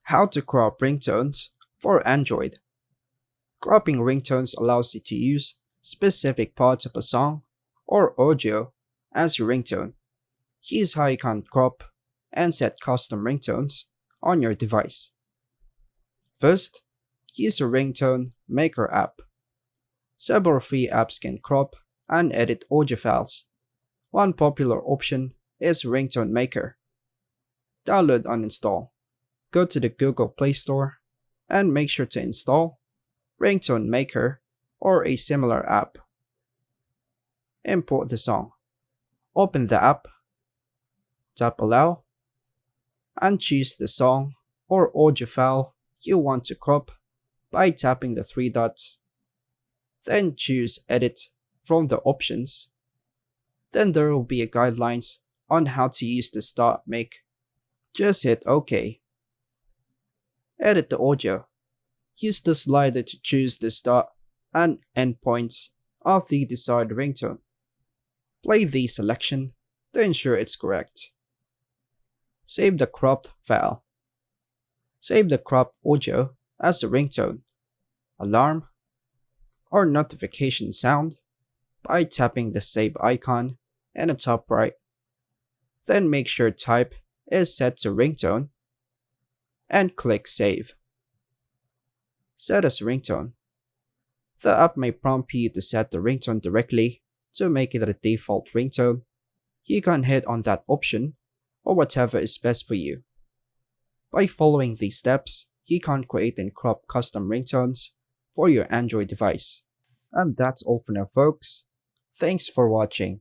How to crop ringtones for Android. Cropping ringtones allows you to use specific parts of a song or audio as your ringtone. Here's how you can crop and set custom ringtones on your device. First, use a ringtone maker app. Several free apps can crop and edit audio files. One popular option is Ringtone Maker. Download and install. Go to the Google Play Store and make sure to install Ringtone Maker or a similar app. Import the song. Open the app, tap Allow, and choose the song or audio file you want to crop by tapping the three dots. Then choose Edit from the options. Then there will be a guidelines on how to use the start make. Just hit OK. Edit the audio. Use the slider to choose the start and end points of the desired ringtone. Play the selection to ensure it's correct. Save the cropped file. Save the cropped audio as a ringtone, alarm, or notification sound by tapping the save icon in the top right. Then make sure type is set to ringtone and click save. Set as ringtone. The app may prompt you to set the ringtone directly to make it a default ringtone. You can hit on that option or whatever is best for you. By following these steps, you can create and crop custom ringtones for your Android device. And that's all for now, folks. Thanks for watching.